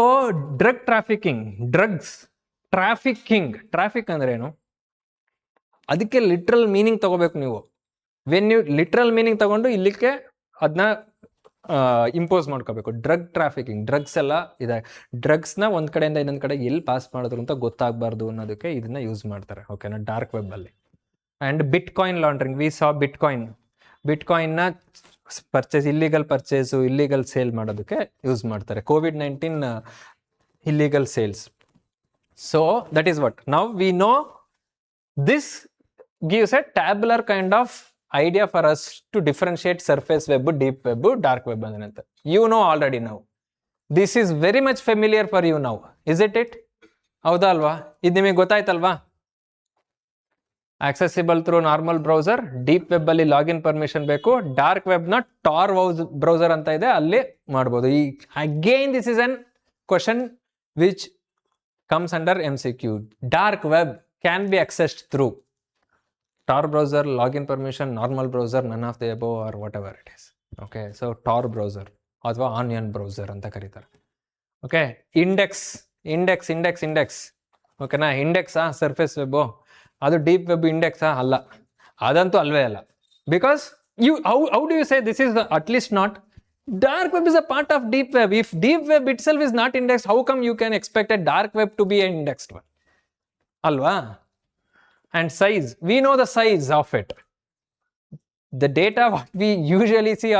drug trafficking, drugs trafficking, traffic ಅಂದ್ರೆ ಏನು? ಅದಕ್ಕೆ ಲಿಟ್ರಲ್ ಮೀನಿಂಗ್ ತಗೋಬೇಕು ನೀವು. ವೆನ್ ಯು ಲಿಟ್ರಲ್ ಮೀನಿಂಗ್ ತಗೊಂಡು ಇಲ್ಲಿಕ್ಕೆ ಅದನ್ನ ಇಂಪೋಸ್ ಮಾಡ್ಕೋಬೇಕು. ಡ್ರಗ್ ಟ್ರಾಫಿಕಿಂಗ್, ಡ್ರಗ್ಸ್ ಎಲ್ಲ ಇದೆ, ಡ್ರಗ್ಸ್ನ ಒಂದು ಕಡೆಯಿಂದ ಇನ್ನೊಂದು ಕಡೆ ಎಲ್ಲಿ ಪಾಸ್ ಮಾಡಿದ್ರು ಅಂತ ಗೊತ್ತಾಗಬಾರ್ದು ಅನ್ನೋದಕ್ಕೆ ಇದನ್ನ ಯೂಸ್ ಮಾಡ್ತಾರೆ, ಓಕೆನಾ, ಡಾರ್ಕ್ ವೆಬ್ಬಲ್ಲಿ. And bitcoin laundering, we saw ಬಿಟ್ಕಾಯಿನ್ನ ಇಲ್ಲಿಗಲ್ ಪರ್ಚೇಸು, ಇಲ್ಲಿಗಲ್ ಸೇಲ್ ಮಾಡೋದಕ್ಕೆ ಯೂಸ್ ಮಾಡ್ತಾರೆ. COVID-19 illegal sales. So that is what now we know. This gives a tabular kind of idea for us to differentiate surface web, deep web, dark web ಅಂತ. You know already now. This is very much familiar for you now, isn't it? ಹೌದಾ ಅಲ್ವಾ? ಇದು ನಿಮಗೆ ಗೊತ್ತಾಯ್ತಲ್ವಾ? Accessible through normal browser, deep web ಅಲ್ಲಿ ಲಾಗಿನ್ ಪರ್ಮಿಷನ್ ಬೇಕು, ಡಾರ್ಕ್ ವೆಬ್ ನ ಟಾರ್ ಬ್ರೌಸರ್ ಅಂತ ಇದೆ, ಅಲ್ಲಿ ಮಾಡ್ಬೋದು. ಈ again this is an question which comes under MCQ. Dark web can be accessed through Tor browser, login permission, normal browser, none of the above or whatever it is. Okay, so Tor browser ಅಥವಾ ಆನಿಯನ್ ಬ್ರೌಸರ್ ಅಂತ ಕರೀತಾರೆ. ಓಕೆ, ಇಂಡೆಕ್ಸ್ ಓಕೆನಾ, ಇಂಡೆಕ್ಸಾ ಸರ್ಫೇಸ್ ವೆಬ್ಬು, ಅದು ಡೀಪ್ ವೆಬ್ ಇಂಡೆಕ್ಸಾ? ಅಲ್ಲ, ಅದಂತೂ ಅಲ್ವೇ ಅಲ್ಲ. Because how do you say this is at least not? Dark web is a part of deep web. If deep web itself is not indexed, how come you can expect a dark web to be an indexed one? Alva? And size, we know the size of it. The data what we usually see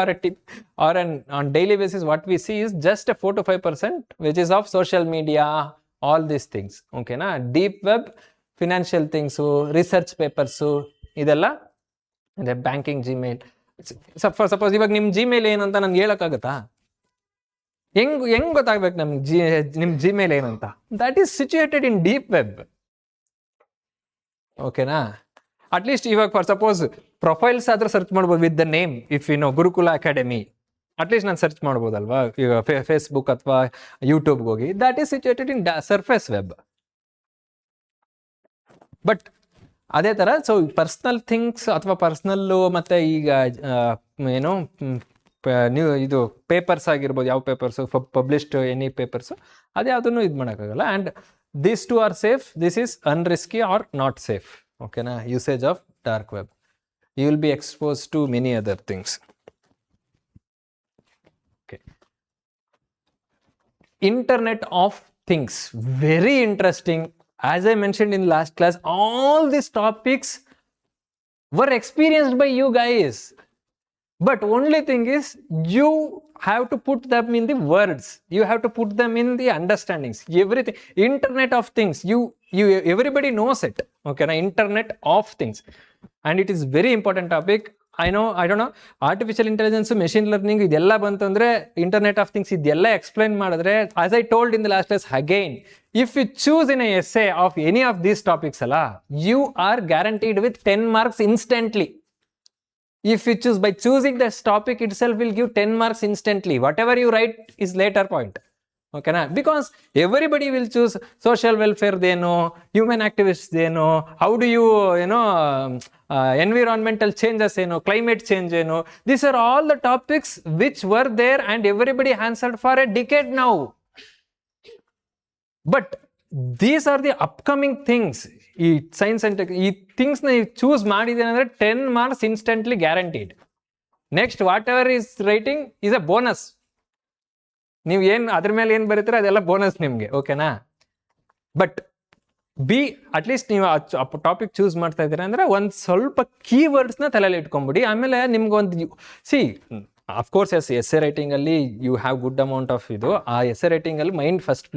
on daily basis, what we see is just a 4 to 5%, which is of social media, all these things. Okay na? Deep web, financial things, research papers, idella, the banking, Gmail. Suppose ಇವಾಗ ನಿಮ್ಮ ಜಿಮೇಲ್ ಏನಂತ ನನ್ಗೆ ಹೇಳಕ್ಕಾಗತ್ತಾ? ಹೆಂಗ್ ಗೊತ್ತಾಗ್ಬೇಕು ನಮ್ಗೆ ನಿಮ್ ಜಿಮೇಲ್ ಏನಂತ? That is situated in deep web. ಓಕೆನಾ? ಅಟ್ಲೀಸ್ಟ್ ಇವಾಗ ಫಾರ್ ಸಪೋಸ್ ಪ್ರೊಫೈಲ್ಸ್ ಆದ್ರೂ ಸರ್ಚ್ ಮಾಡ್ಬೋದು with the name. If you know Gurukula Academy, at least ನಾನು ಸರ್ಚ್ ಮಾಡ್ಬೋದಲ್ವಾ ಈಗ ಫೇಸ್ಬುಕ್ ಅಥವಾ ಯೂಟ್ಯೂಬ್ಗೆ ಹೋಗಿ. That is situated in surface web. But ಅದೇ ಥರ ಸೊ ಪರ್ಸ್ನಲ್ ಥಿಂಗ್ಸ್ ಅಥವಾ ಪರ್ಸ್ನಲ್ಲು ಮತ್ತು ಈಗ ಏನು ಇದು ಪೇಪರ್ಸ್ ಆಗಿರ್ಬೋದು, ಯಾವ ಪೇಪರ್ಸು ಪಬ್ಲಿಷ್ಡ್ ಎನಿ ಪೇಪರ್ಸು, ಅದು ಯಾವುದನ್ನು ಇದು ಮಾಡೋಕ್ಕಾಗಲ್ಲ. And these two are safe. This is unrisky or not safe. Okay na? Usage of dark web, you will be exposed to many other things. Okay, internet of things, very interesting. As I mentioned in last class, all these topics were experienced by you guys, but only thing is you have to put them in the words, you have to put them in the understandings, everything. Internet of things, you everybody knows it. Okay na? Internet of things, and it is very important topic. I don't know, artificial intelligence, machine learning ಇದೆಲ್ಲ ಬಂತಂದ್ರೆ internet of things ಇದೆಲ್ಲ ಎಕ್ಸ್ಪ್ಲೈನ್ ಮಾಡಿದ್ರೆ, as I told in the last class again, if you choose in a essay of any of these topics ಅಲ್ಲ, you are guaranteed with 10 marks instantly. If you choose, by choosing this topic itself will give 10 marks instantly. Whatever you write is later point. Okay na? Because everybody will choose social welfare deno, human activists deno, how do you environmental changes eno, climate change eno. These are all the topics which were there and everybody answered for a decade now. But these are the upcoming things. ಈ ಸೈನ್ಸ್ ಅಂಡ್ ಈ ಥಿಂಗ್ಸ್ನ ಚೂಸ್ ಮಾಡಿದ್ದೇನೆ ಅಂದರೆ 10 marks instantly guaranteed. Next what ever is writing is a bonus. ನೀವು ಏನು ಅದ್ರ ಮೇಲೆ ಏನು ಬರೀತೀರ ಅದೆಲ್ಲ ಬೋನಸ್ ನಿಮಗೆ. ಓಕೆನಾ? ಬಟ್ ಅಟ್ಲೀಸ್ಟ್ ನೀವು ಟಾಪಿಕ್ ಚೂಸ್ ಮಾಡ್ತಾ ಇದ್ದೀರಾ ಅಂದರೆ ಒಂದು ಸ್ವಲ್ಪ ಕೀವರ್ಡ್ಸ್ನ ತಲೆಯಲ್ಲಿ ಇಟ್ಕೊಂಬಿಡಿ. ಆಮೇಲೆ ನಿಮ್ಗೊಂದು ಅಫ್ಕೋರ್ಸ್ ಎಸ್ಸೆ ರೈಟಿಂಗಲ್ಲಿ you have good amount of ಇದು. ಆ ಎಸ್ಸೆ ರೈಟಿಂಗಲ್ಲಿ ಮೈಂಡ್ ಫಸ್ಟ್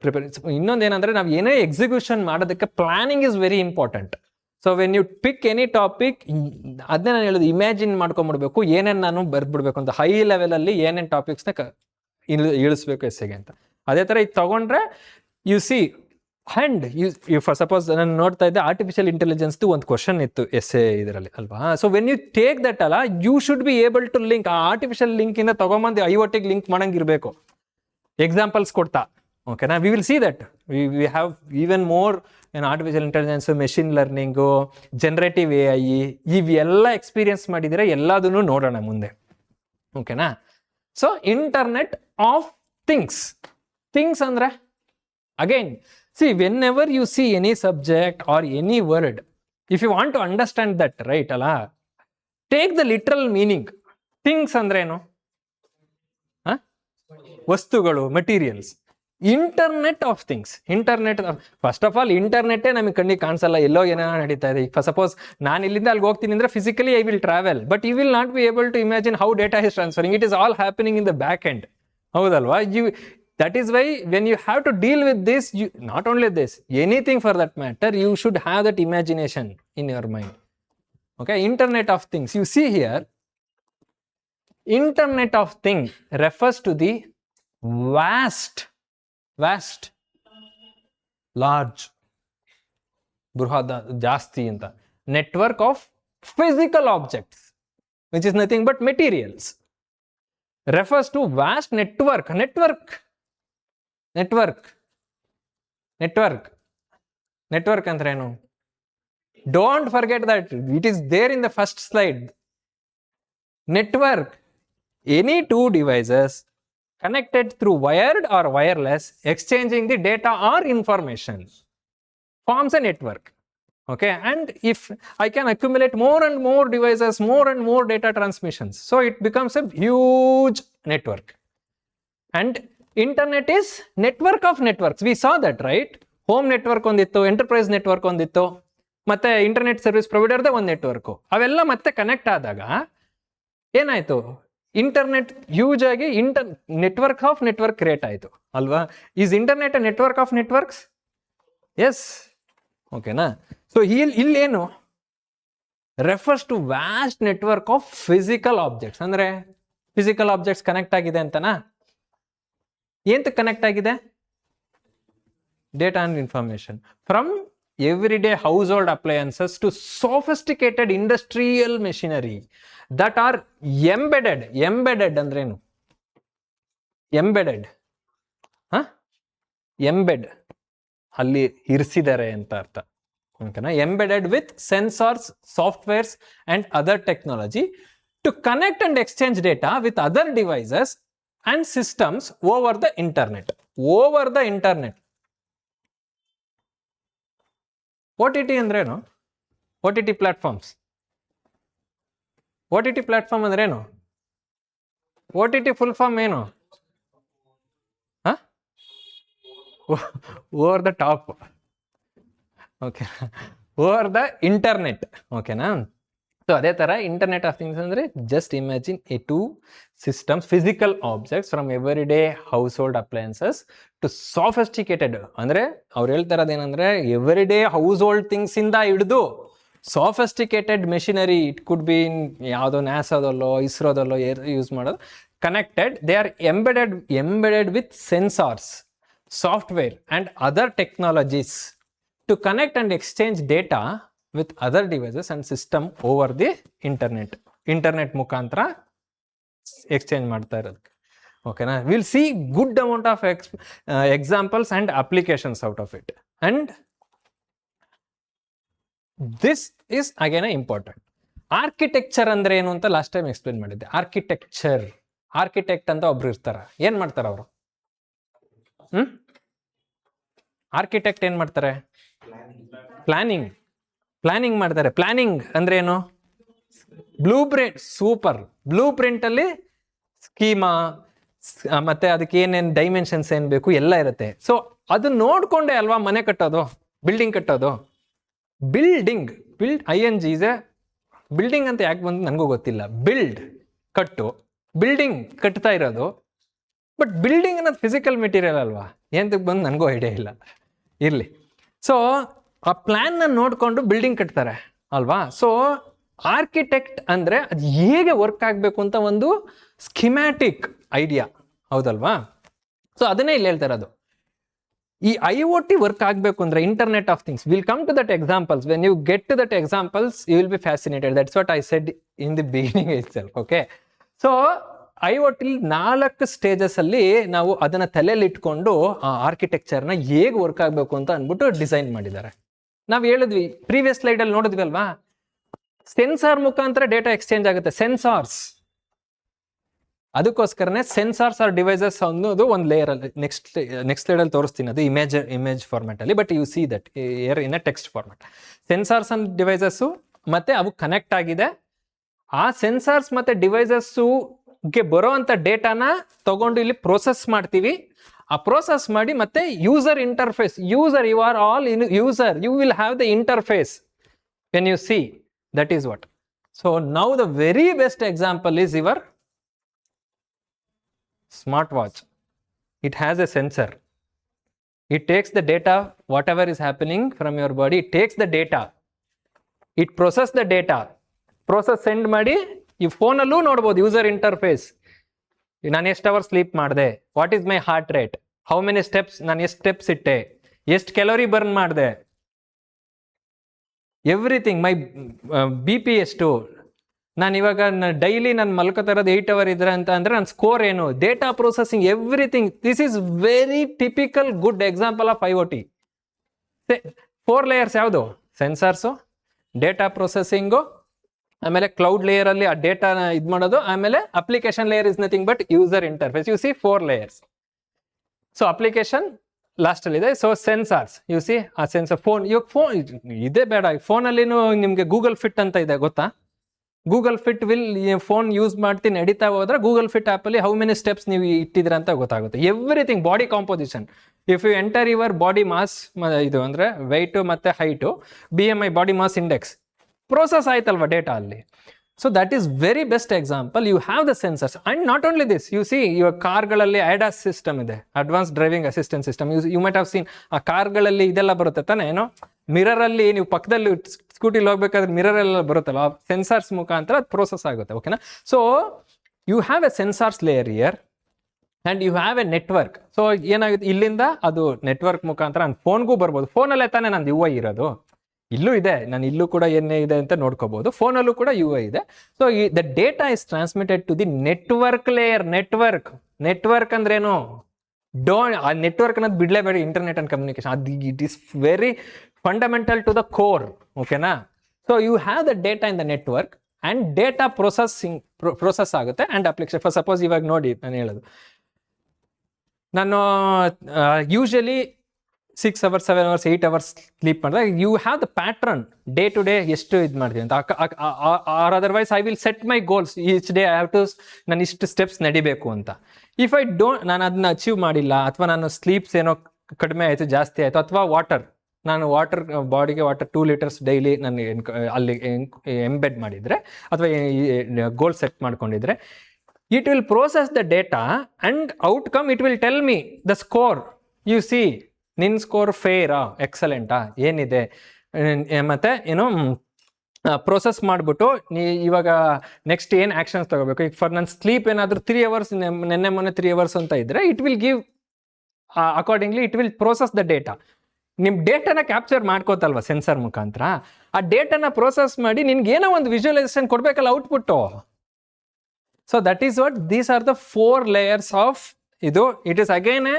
ಪ್ರಿಪೇರ್. ಇನ್ನೊಂದೇನೆಂದರೆ ನಾವು ಏನೇ ಎಕ್ಸಿಕ್ಯೂಷನ್ ಮಾಡೋದಕ್ಕೆ planning is very important. So when you pick any topic, ಅದನ್ನೇ ನಾನು ಹೇಳೋದು, ಇಮ್ಯಾಜಿನ್ ಮಾಡ್ಕೊಂಡ್ಬಿಡ್ಬೇಕು ಏನೇನು ನಾನು ಬರ್ಬಿಡ್ಬೇಕು ಅಂತ, ಹೈ ಲೆವೆಲಲ್ಲಿ ಏನೇನು ಟಾಪಿಕ್ಸ್ನ ಇಳಿಸ್ಬೇಕು ಎಸ್ಸೆಗೆ ಅಂತ. ಅದೇ ಥರ ಇದು ತಗೊಂಡ್ರೆ you see and you for suppose ನಾನು ನೋಡ್ತಾ ಇದ್ದೆ ಆರ್ಟಿಫಿಷಿಯಲ್ ಇಂಟೆಲಿಜೆನ್ಸ್ದು ಒಂದು ಕ್ವಶನ್ ಇತ್ತು ಎಸ್ಸೆ ಇದರಲ್ಲಿ ಅಲ್ವಾ. So when you take that ಅಲ್ಲ, you should be able to link. ಆ ಆರ್ಟಿಫಿಷಿಯಲ್ ಲಿಂಕಿಂದ ತೊಗೊಂಬಂದು IoTಗೆ ಲಿಂಕ್ ಮಾಡಂಗಿರಬೇಕು, ಎಕ್ಸಾಂಪಲ್ಸ್ ಕೊಡ್ತಾ. ಓಕೆನಾ? We will see that we have even more artificial intelligence, machine learning, generative AI ಇವೆಲ್ಲ ಎಕ್ಸ್ಪೀರಿಯನ್ಸ್ ಮಾಡಿದರೆ ಎಲ್ಲದನ್ನು ನೋಡೋಣ ಮುಂದೆ. ಓಕೆನಾ? ಸೊ ಇಂಟರ್ನೆಟ್ ಆಫ್ ಥಿಂಗ್ಸ್ ಅಂದರೆ again see, whenever you see any subject or any word, if you want to understand that, right, take the literal meaning. Things ಅಂದ್ರೆ ಏನು? ವಸ್ತುಗಳು, materials. Internet of things, internet first of all ಇಂಟರ್ನೆಟ್ಟೇ ನಮಗೆ ಕಣ್ಣಿಗೆ ಕಾಣಿಸಲ್ಲ, ಎಲ್ಲೋ ಏನೋ ನಡೀತಾ ಇದೆ. ಈಗ ಸಪೋಸ್ ನಾನು ಇಲ್ಲಿಂದ ಅಲ್ಲಿಗೆ ಹೋಗ್ತೀನಿ ಅಂದ್ರೆ physically I will travel, but you will not be able to imagine how data is transferring. It is all happening in the back end. ಹೌದಲ್ವಾ? That is why when you have to deal with this, not only this, anything for that matter, you should have that imagination in your mind. Okay, Internet of Things. You see here, Internet of Things refers to the vast, large, bruhada, jasti anta, network of physical objects, which is nothing but materials. Refers to vast network ಅಂದ್ರೆ ಏನು? Don't forget that. It is there in the first slide. Network, any two devices connected through wired or wireless, exchanging the data or information, forms a network. Okay, and if I can accumulate more and more devices, more and more data transmissions, so it becomes a huge network. And internet is network of networks. We saw that, right? Home network ಒಂದಿತ್ತು, ಎಂಟರ್ಪ್ರೈಸ್ ನೆಟ್ವರ್ಕ್ ಒಂದಿತ್ತು, ಮತ್ತೆ ಇಂಟರ್ನೆಟ್ ಸರ್ವಿಸ್ ಪ್ರೊವೈಡರ್ದೇ ಒಂದು ನೆಟ್ವರ್ಕು. ಅವೆಲ್ಲ ಮತ್ತೆ ಕನೆಕ್ಟ್ ಆದಾಗ ಏನಾಯ್ತು? ಇಂಟರ್ನೆಟ್ ಹ್ಯೂಜ್ ಆಗಿ ನೆಟ್ವರ್ಕ್ ಆಫ್ ನೆಟ್ವರ್ಕ್ ಕ್ರಿಯೇಟ್ ಆಯಿತು ಅಲ್ವಾ? Is internet a network of networks? Yes. ಓಕೆನಾ? ಸೊ ಇಲ್ಲೇನು refers to vast network of physical objects. ಅಂದ್ರೆ ಫಿಸಿಕಲ್ ಆಬ್ಜೆಕ್ಟ್ಸ್ ಕನೆಕ್ಟ್ ಆಗಿದೆ ಅಂತನಾ? ಎಂತ ಕನೆಕ್ಟ್ ಆಗಿದೆ? Data and information. From everyday household appliances to sophisticated industrial machinery that are embedded. Embedded ಅಂದ್ರೇನು? ಎಂಬೆಡೆಡ್, ಎಂಬೆಡ್ ಅಲ್ಲಿ ಇರಿಸಿದ್ದಾರೆ ಅಂತ ಅರ್ಥ. ಓಕೆನಾ? Embedded with sensors, softwares and other technology to connect and exchange data with other devices and systems over the internet. Over the internet. OTT ಅಂದ್ರೇನು? OTT platforms. OTT platform ಅಂದ್ರೇನು? OTT full form ಏನು? Over the top. Okay. Over the internet. ಓಕೆನಾ? ಸೊ ಅದೇ ತರ ಇಂಟರ್ನೆಟ್ ಆಫ್ ಥಿಂಗ್ಸ್ ಅಂದ್ರೆ just imagine a two systems, physical objects from everyday household appliances to sophisticated. ಅಂದ್ರೆ ಅವ್ರು ಹೇಳ್ತಾ ಇರೋದೇನಂದ್ರೆ everyday household things ಇಂದ ಹಿಡಿದು sophisticated machinery, it could be in ಯಾವುದೋ ನ್ಯಾಸಾದಲ್ಲೋ ಇಸ್ರೋದಲ್ಲೋ ಯೂಸ್ ಮಾಡೋದು, connected. They are embedded with sensors, software and other technologies to connect and exchange data with other devices and system over the internet ಮುಖಾಂತರ ಎಕ್ಸ್ಚೇಂಜ್ ಮಾಡ್ತಾ ಇರೋದಕ್ಕೆ. ಓಕೆನಾ? Will see good amount of examples and applications out of it. And this is again important. Architecture ಅಂದ್ರೆ ಏನು ಅಂತ ಲಾಸ್ಟ್ ಟೈಮ್ ಎಕ್ಸ್ಪ್ಲೇನ್ ಮಾಡಿದ್ದೆ. ಆರ್ಕಿಟೆಕ್ಟ್ ಅಂತ ಒಬ್ರು ಇರ್ತಾರ. ಏನ್ ಮಾಡ್ತಾರ ಅವರು? ಆರ್ಕಿಟೆಕ್ಟ್ ಏನ್ ಮಾಡ್ತಾರೆ? ಪ್ಲಾನಿಂಗ್ ಮಾಡ್ತಾರೆ. ಪ್ಲಾನಿಂಗ್ ಅಂದ್ರೆ ಏನು? Blue print. Super. Blue print ಅಲ್ಲಿ ಸ್ಕೀಮಾ ಮತ್ತೆ ಅದಕ್ಕೆ ಏನೇನು ಡೈಮೆನ್ಷನ್ಸ್ ಏನ್ ಬೇಕು ಎಲ್ಲ ಇರುತ್ತೆ. ಸೊ ಅದನ್ನ ನೋಡ್ಕೊಂಡೆ ಅಲ್ವಾ ಮನೆ ಕಟ್ಟೋದು, ಬಿಲ್ಡಿಂಗ್ ಕಟ್ಟೋದು. Build ING is a building ಅಂತ ಯಾಕೆ ಬಂದು ನನಗೂ ಗೊತ್ತಿಲ್ಲ. ಕಟ್ಟು ಬಿಲ್ಡಿಂಗ್ ಕಟ್ತಾ ಇರೋದು. ಬಟ್ ಬಿಲ್ಡಿಂಗ್ ಅನ್ನೋದು ಫಿಸಿಕಲ್ ಮೆಟೀರಿಯಲ್ ಅಲ್ವಾ? ಎಂತಕ್ಕೆ ಬಂದು ನನಗೂ ಐಡಿಯಾ ಇಲ್ಲ. ಇರ್ಲಿ. ಸೊ ಆ ಪ್ಲಾನ್ ನೋಡ್ಕೊಂಡು ಬಿಲ್ಡಿಂಗ್ ಕಟ್ತಾರೆ ಅಲ್ವಾ? ಸೊ ಆರ್ಕಿಟೆಕ್ಟ್ ಅಂದ್ರೆ ಅದು ಹೇಗೆ ವರ್ಕ್ ಆಗಬೇಕು ಅಂತ ಒಂದು ಸ್ಕಿಮ್ಯಾಟಿಕ್ ಐಡಿಯಾ, ಹೌದಲ್ವಾ? ಸೊ ಅದನ್ನೇ ಇಲ್ಲಿ ಹೇಳ್ತಾ ಇರೋದು. ಈ IoT ವರ್ಕ್ ಆಗಬೇಕು ಅಂದ್ರೆ internet of things, will come to that examples. When you get to that examples you will be fascinated. That's what I said in the beginning itself. Okay? So IoT 4 stages ಅಲ್ಲಿ ನಾವು ಅದನ್ನ ತಲೆಯಲ್ಲಿ ಇಟ್ಕೊಂಡು ಆ ಆರ್ಕಿಟೆಕ್ಚರ್ನ ಹೇಗೆ ವರ್ಕ್ ಆಗಬೇಕು ಅಂತ ಅಂದ್ಬಿಟ್ಟು ಡಿಸೈನ್ ಮಾಡಿದ್ದಾರೆ. ನಾವು ಹೇಳಿದ್ವಿ ಪ್ರೀವಿಯಸ್ ಸ್ಲೈಡ್ ಅಲ್ಲಿ ನೋಡಿದ್ವಿ ಅಲ್ವಾ? ಸೆನ್ಸಾರ್ ಮುಖಾಂತರ ಡೇಟಾ ಎಕ್ಸ್ಚೇಂಜ್ ಆಗುತ್ತೆ. ಸೆನ್ಸಾರ್ಸ್, ಅದಕ್ಕೋಸ್ಕರನೇ ಸೆನ್ಸಾರ್ಸ್ ಆರ್ ಡಿವೈಸಸ್ ಅನ್ನೋದು ಒಂದು ಲೇಯರ್ ಅಲ್ಲಿ ನೆಕ್ಸ್ಟ್ ಸ್ಲೈಡ್ ಅಲ್ಲಿ ತೋರಿಸ್ತೀನಿ. ಅದು ಇಮೇಜ್ ಫಾರ್ಮ್ಯಾಟ್ ಅಲ್ಲಿ, but U see that in a text format. Sensors and devices ಮತ್ತೆ ಅವು ಕನೆಕ್ಟ್ ಆಗಿದೆ. ಆ ಸೆನ್ಸಾರ್ಸ್ ಮತ್ತೆ ಡಿವೈಸಸ್ ಬರೋ ಅಂತ ಡೇಟಾನ ತಗೊಂಡು ಇಲ್ಲಿ ಪ್ರೋಸೆಸ್ ಮಾಡ್ತೀವಿ. ಆ ಪ್ರೋಸೆಸ್ ಮಾಡಿ ಮತ್ತೆ user interface, user, you are all in user, you will have the interface when you see, that is what. So now the very best example is your smartwatch. It has a sensor. It takes the data, whatever is happening from your body, it takes the data, it process the data, process send ಮಾಡಿ ಈ ಫೋನಲ್ಲೂ ನೋಡ್ಬೋದು ಯೂಸರ್ ಇಂಟರ್ಫೇಸ್. ನಾನು ಎಷ್ಟು ಅವರ್ ಸ್ಲೀಪ್ ಮಾಡಿದೆ, what is my heart rate, how many steps, ನಾನು ಎಷ್ಟು ಸ್ಟೆಪ್ಸ್ ಇಟ್ಟೆ, ಎಷ್ಟು ಕ್ಯಾಲೋರಿ ಬರ್ನ್ ಮಾಡಿದೆ, ಎವ್ರಿಥಿಂಗ್, ಮೈ ಬಿ ಪಿ ಎಷ್ಟು, ನಾನು ಇವಾಗ ಡೈಲಿ ನಾನು ಮಲ್ಕೋತಾ ಇರೋದು 8 ಅವರ್ ಇದ್ರೆ ಅಂತ ಅಂದರೆ ನನ್ನ ಸ್ಕೋರ್ ಏನು, data processing, everything. This is very typical good example of IoT. 4 layers ಯಾವುದು? ಸೆನ್ಸಾರ್ಸು, ಡೇಟಾ ಪ್ರೊಸೆಸಿಂಗು, ಆಮೇಲೆ ಕ್ಲೌಡ್ ಲೇಯರ್ ಅಲ್ಲಿ ಆ ಡೇಟಾನ ಇದು ಮಾಡೋದು, ಆಮೇಲೆ application layer is nothing but user interface. U C 4 layers. So application last ಅಲ್ಲಿ ಇದೆ. ಸೊ ಸೆನ್ಸಾರ್ಸ್, ಯು ಸಿ ಆ ಸೆನ್ಸರ್. ಫೋನ್, ಇವಾಗ ಫೋನ್ ಇದೇ ಬೇಡ, ಫೋನಲ್ಲಿನೂ ನಿಮಗೆ ಗೂಗಲ್ ಫಿಟ್ ಅಂತ ಇದೆ ಗೊತ್ತಾ? Google fit will, phone use ಮಾಡ್ತೀನಿ ನಡೀತಾ ಹೋದ್ರೆ ಗೂಗಲ್ ಫಿಟ್ ಆ್ಯಪಲ್ಲಿ ಹೌ ಮೆನಿ ಸ್ಟೆಪ್ಸ್ ನೀವು ಇಟ್ಟಿದ್ರ ಅಂತ ಗೊತ್ತಾಗುತ್ತೆ. Everything, body composition, if you enter your body mass, ಇದು ಅಂದರೆ ವೆಯ್ಟು ಮತ್ತು height, BMI, body mass index, process ಆಯ್ತಲ್ವ ಡೇಟಾ ಅಲ್ಲಿ. So that is very best example. You have the sensors and not only this, you see ಇವಾಗ ಕಾರ್ಗಳಲ್ಲಿ ADAS ಸಿಸ್ಟಮ್ ಇದೆ, advance driving assistant system. You might have seen ಆ ಕಾರ್ಗಳಲ್ಲಿ ಇದೆಲ್ಲ ಬರುತ್ತೆ ತಾನೇ, ಏನೋ ಮಿರರಲ್ಲಿ ನೀವು ಪಕ್ಕದಲ್ಲಿ ಸ್ಕೂಟಿಲಿ ಹೋಗ್ಬೇಕಾದ್ರೆ ಮಿರರ್ ಎಲ್ಲ ಬರುತ್ತಲ್ಲ, ಆ ಸೆನ್ಸಾರ್ಸ್ ಮುಖಾಂತರ ಅದು ಪ್ರೋಸೆಸ್ ಆಗುತ್ತೆ. ಓಕೆನಾ? So you have a sensors layer ear and you have a network. So ಏನಾಗುತ್ತೆ, ಇಲ್ಲಿಂದ ಅದು ನೆಟ್ವರ್ಕ್ ಮುಖಾಂತರ ನನ್ನ ಫೋನ್ಗೂ ಬರ್ಬೋದು. ಫೋನಲ್ಲೇ ತಾನೇ ನಂದು UI ಇರೋದು, ಇಲ್ಲೂ ಇದೆ, ನಾನು ಇಲ್ಲೂ ಕೂಡ ಏನೇ ಇದೆ ಅಂತ ನೋಡ್ಕೋಬಹುದು. ಫೋನಲ್ಲೂ ಕೂಡ UI ಇದೆ. So the data is transmitted to the network layer. Network ಅಂದ್ರೇನು? ಆ ನೆಟ್ವರ್ಕ್ ಅನ್ನೋದು ಬಿಡ್ಲೇಬೇಡಿ, ಇಂಟರ್ನೆಟ್ ಅಂಡ್ ಕಮ್ಯುನಿಕೇಶನ್, ಅದು it is very fundamental to the core. ಓಕೆನಾ? So you have the data in the network and data process ಆಗುತ್ತೆ ಆ್ಯಂಡ್ ಅಪ್ಲಿಕೇಶನ್. ಫಾರ್ ಸಪೋಸ್ ಇವಾಗ ನೋಡಿ, ನಾನು ಹೇಳೋದು, ನಾನು usually 6 hours, 7 hours, 8 hours sleep ಮಾಡಿದ್ರೆ you have the pattern day to day ಎಷ್ಟು ಇದು ಮಾಡ್ತೀವಿ ಅಂತ. Or otherwise I will set my goals, each day I have to, ನಾನು ಇಷ್ಟು ಸ್ಟೆಪ್ಸ್ ನಡಿಬೇಕು ಅಂತ. ಇಫ್ ಐ ಡೋಂಟ್, ನಾನು ಅದನ್ನ ಅಚೀವ್ ಮಾಡಿಲ್ಲ, ಅಥವಾ ನಾನು ಸ್ಲೀಪ್ಸ್ ಏನೋ ಕಡಿಮೆ ಆಯಿತು, ಜಾಸ್ತಿ ಆಯಿತು, ಅಥವಾ ನಾನು ಬಾಡಿಗೆ ವಾಟರ್ 2 liters ಡೈಲಿ ನಾನು ಅಲ್ಲಿ ಎಂಬೆಡ್ ಮಾಡಿದರೆ, ಅಥವಾ ಗೋಲ್ ಸೆಟ್ ಮಾಡ್ಕೊಂಡಿದ್ರೆ, it will process the data and outcome it will tell me the score. You see ನಿನ್ನ ಸ್ಕೋರ್ ಫೇರಾ, ಎಕ್ಸಲೆಂಟಾ, ಏನಿದೆ, ಮತ್ತು ಏನು ಪ್ರೋಸೆಸ್ ಮಾಡಿಬಿಟ್ಟು ಇವಾಗ ನೆಕ್ಸ್ಟ್ ಏನು ಆ್ಯಕ್ಷನ್ಸ್ ತೊಗೋಬೇಕು. ಈಗ ಫಾರ್ ನನ್ನ ಸ್ಲೀಪ್ ಏನಾದರೂ 3 hours, ಮೊನ್ನೆ 3 hours ಅಂತ ಇದ್ದರೆ, it will give accordingly, it will process the data. ನಿಮ್ಮ ಡೇಟಾನ ಕ್ಯಾಪ್ಚರ್ ಮಾಡ್ಕೋತಲ್ವ ಸೆನ್ಸರ್ ಮುಖಾಂತರ, ಆ ಡೇಟಾನ ಪ್ರೋಸೆಸ್ ಮಾಡಿ ನಿನ್ಗೆ ಏನೋ ಒಂದು ವಿಜುವಲೈಸೇಷನ್ ಕೊಡಬೇಕಲ್ಲ output. So that is what these are the 4 layers of ಇದು. It is again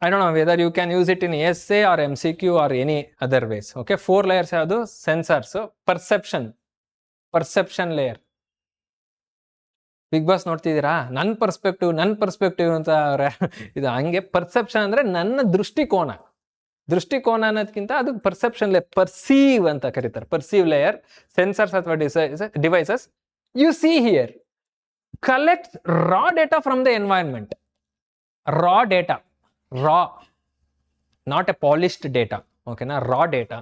I don't know whether you can use it in essay or MCQ or any other ways. Okay, 4 layers ಯಾವುದು? Sensors, perception layer. Big boss ನೋಡ್ತಿದ್ದೀರಾ? ನನ್ನ ಪರ್ಸ್ಪೆಕ್ಟಿವ್ ಅಂತ ಇದು ಹಂಗೆ. ಪರ್ಸೆಪ್ಷನ್ ಅಂದರೆ ನನ್ನ ದೃಷ್ಟಿಕೋನ ಅನ್ನೋದಕ್ಕಿಂತ ಅದು ಪರ್ಸೆಪ್ಷನ್ ಲೇಯರ್, ಪರ್ಸೀವ್ ಅಂತ ಕರೀತಾರೆ. ಪರ್ಸೀವ್ ಲೇಯರ್, ಸೆನ್ಸರ್ಸ್ ಅಥವಾ devices. You see here, collect raw data from the environment. Raw data, not a polished data. ಓಕೆನಾ? ರಾ ಡೇಟಾ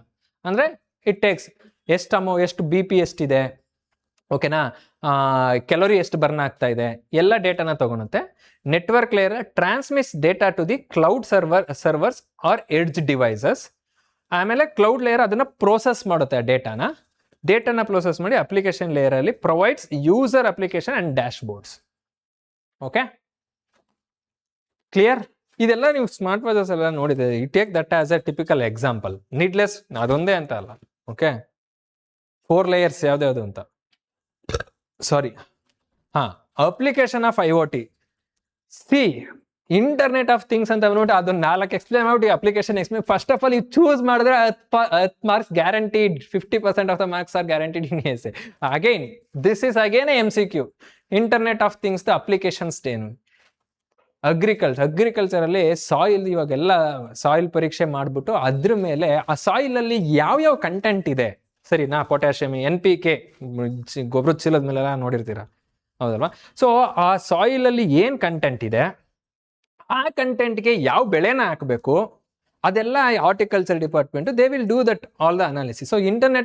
ಅಂದರೆ ಇಟ್ ಟೇಕ್ಸ್ ಎಷ್ಟು BP ಎಷ್ಟಿದೆ, ಓಕೆನಾ, ಕ್ಯಾಲೋರಿ ಎಷ್ಟು ಬರ್ನ್ ಆಗ್ತಾ ಇದೆ, ಎಲ್ಲ ಡೇಟಾನ ತಗೊಳುತ್ತೆ. Network layer transmits data to the cloud servers or edge devices. ಆಮೇಲೆ ಕ್ಲೌಡ್ ಲೇಯರ್ ಅದನ್ನು ಪ್ರೋಸೆಸ್ ಮಾಡುತ್ತೆ, ಆ ಡೇಟಾನ ಪ್ರೋಸೆಸ್ ಮಾಡಿ ಅಪ್ಲಿಕೇಶನ್ ಲೇಯರಲ್ಲಿ provides user application and dashboards. Okay, clear? ಇದೆಲ್ಲ ನೀವು ಸ್ಮಾರ್ಟ್ ವಾಚಸ್ ಎಲ್ಲ ನೋಡಿದೆ. You take that as a typical example. Needless ಅದೊಂದೇ ಅಂತ ಅಲ್ಲ. ಓಕೆ, 4 layers ಯಾವ್ದು ಅಂತ. Sorry, application of IoT. See internet of things ಅಂತ ನೋಡಿ ಅದನ್ನ 4 ಎಕ್ಸ್ಪ್ಲೇನ್ ಮಾಡಿ application explain. First of all, ಇದು ಚೂಸ್ ಮಾಡಿದ್ರೆ 10 marks guaranteed. 50% of the marks are guaranteed in essay. Again this is again MCQ. Internet of things the applications ಏನು? ಅಗ್ರಿಕಲ್ಚರಲ್ಲಿ ಸಾಯಿಲ್, ಇವಾಗೆಲ್ಲ ಸಾಯಿಲ್ ಪರೀಕ್ಷೆ ಮಾಡಿಬಿಟ್ಟು ಅದ್ರ ಮೇಲೆ ಆ ಸಾಯಿಲಲ್ಲಿ ಯಾವ್ಯಾವ ಕಂಟೆಂಟ್ ಇದೆ, ಸರಿನಾ, ಪೊಟ್ಯಾಷಿಯಮ್, NPK, ಗೊಬ್ಬರದ ಚೀಲದ ಮೇಲೆಲ್ಲ ನೋಡಿರ್ತೀರ, ಹೌದಲ್ವಾ? ಸೊ ಆ ಸಾಯಿಲಲ್ಲಿ ಏನು ಕಂಟೆಂಟ್ ಇದೆ, ಆ ಕಂಟೆಂಟ್ಗೆ ಯಾವ ಬೆಳೆನ ಹಾಕಬೇಕು, ಅದೆಲ್ಲ horticulture department they will do that all the analysis. So internet